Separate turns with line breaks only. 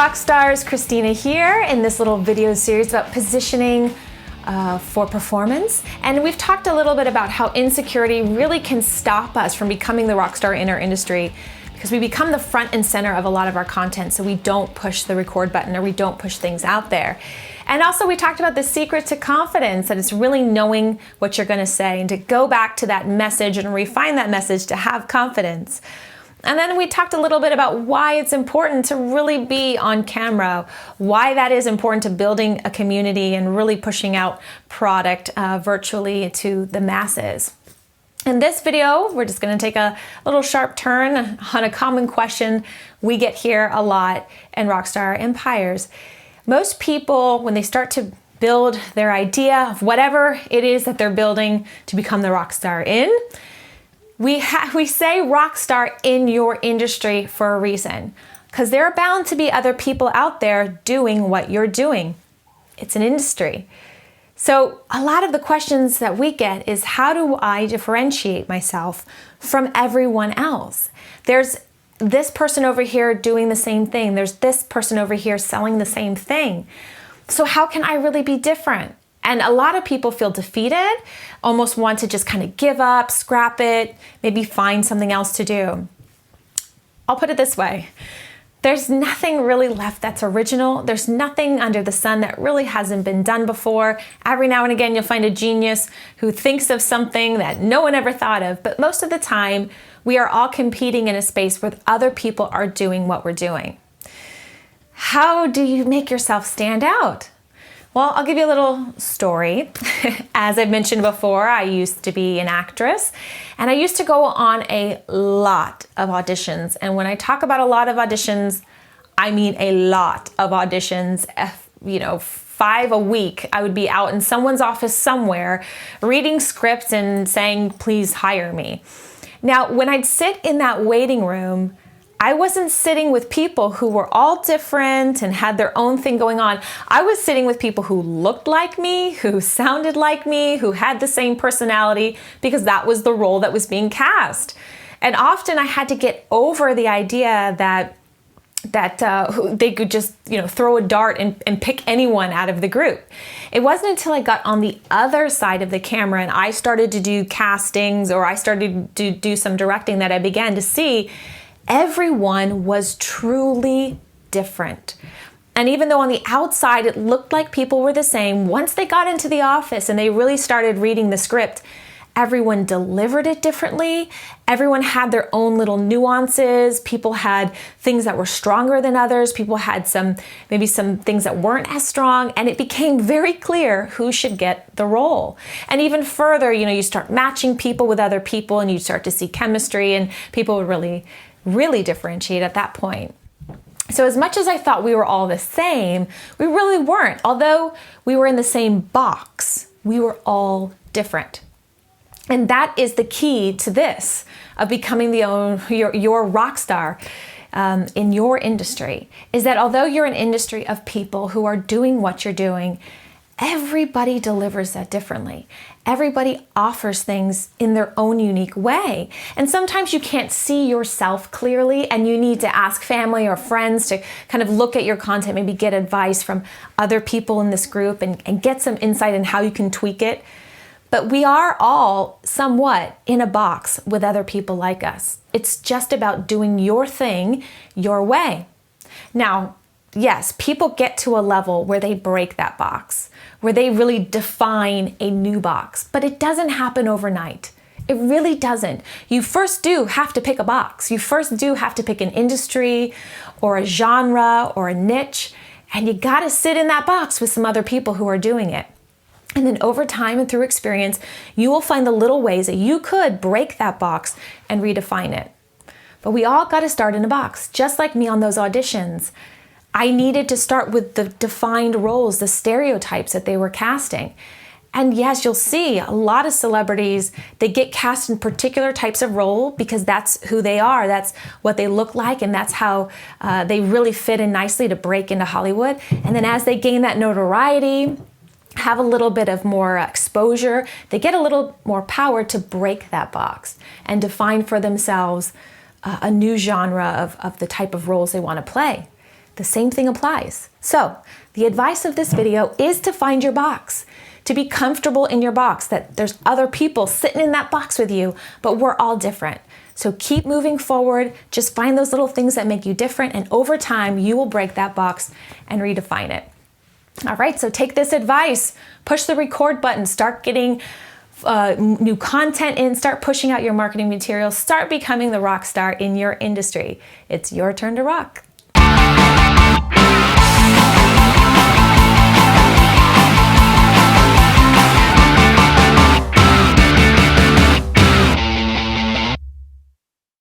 rock stars, Christina here in this little video series about positioning for performance. And we've talked a little bit about how insecurity really can stop us from becoming the rock star in our industry, because we become the front and center of a lot of our content, so we don't push the record button or we don't push things out there. And also we talked about the secret to confidence, that it's really knowing what you're gonna say and to go back to that message and refine that message to have confidence. And then we talked a little bit about why it's important to really be on camera, why that is important to building a community and really pushing out product virtually to the masses. In this video, we're just gonna take a little sharp turn on a common question we get here a lot in Rockstar Empires. Most people, when they start to build their idea of whatever it is that they're building to become the rock star in, we say rock star in your industry for a reason, because there are bound to be other people out there doing what you're doing. It's an industry. So a lot of the questions that we get is, how do I differentiate myself from everyone else? There's this person over here doing the same thing. There's this person over here selling the same thing. So how can I really be different? And a lot of people feel defeated, almost want to just kind of give up, scrap it, maybe find something else to do. I'll put it this way. There's nothing really left that's original. There's nothing under the sun that really hasn't been done before. Every now and again, you'll find a genius who thinks of something that no one ever thought of. But most of the time, we are all competing in a space where other people are doing what we're doing. How do you make yourself stand out? Well, I'll give you a little story. As I've mentioned before, I used to be an actress, and I used to go on a lot of auditions. And when I talk about a lot of auditions, I mean a lot of auditions. 5 a week. I would be out in someone's office somewhere reading scripts and saying, please hire me. Now, when I'd sit in that waiting room, I wasn't sitting with people who were all different and had their own thing going on. I was sitting with people who looked like me, who sounded like me, who had the same personality, because that was the role that was being cast. And often I had to get over the idea that they could just throw a dart and pick anyone out of the group. It wasn't until I got on the other side of the camera and I started to do castings, or I started to do some directing, that I began to see everyone was truly different. And even though on the outside it looked like people were the same, once they got into the office and they really started reading the script, everyone delivered it differently. Everyone had their own little nuances. People had things that were stronger than others. People had maybe some things that weren't as strong, and it became very clear who should get the role. And even further, you start matching people with other people, and you start to see chemistry, and people would really differentiate at that point. So as much as I thought we were all the same, we really weren't. Although we were in the same box, we were all different. And that is the key to this, of becoming your rock star in your industry, is that although you're an industry of people who are doing what you're doing, everybody delivers that differently. Everybody offers things in their own unique way. And sometimes you can't see yourself clearly, and you need to ask family or friends to kind of look at your content, maybe get advice from other people in this group and get some insight in how you can tweak it. But we are all somewhat in a box with other people like us. It's just about doing your thing your way. Now, yes, people get to a level where they break that box, where they really define a new box, but it doesn't happen overnight. It really doesn't. You first do have to pick a box. You first do have to pick an industry or a genre or a niche, and you gotta sit in that box with some other people who are doing it. And then over time and through experience, you will find the little ways that you could break that box and redefine it. But we all got to start in a box, just like me on those auditions. I needed to start with the defined roles, the stereotypes that they were casting. And yes, you'll see a lot of celebrities, they get cast in particular types of role because that's who they are, that's what they look like, and that's how they really fit in nicely to break into Hollywood. And then as they gain that notoriety, have a little bit of more exposure, they get a little more power to break that box and define for themselves a new genre of the type of roles they want to play. the same thing applies. So the advice of this video is to find your box, to be comfortable in your box, that there's other people sitting in that box with you, but we're all different. So keep moving forward, just find those little things that make you different, and over time you will break that box and redefine it. All right, so take this advice, push the record button, start getting new content in, start pushing out your marketing materials, start becoming the rock star in your industry. It's your turn to rock.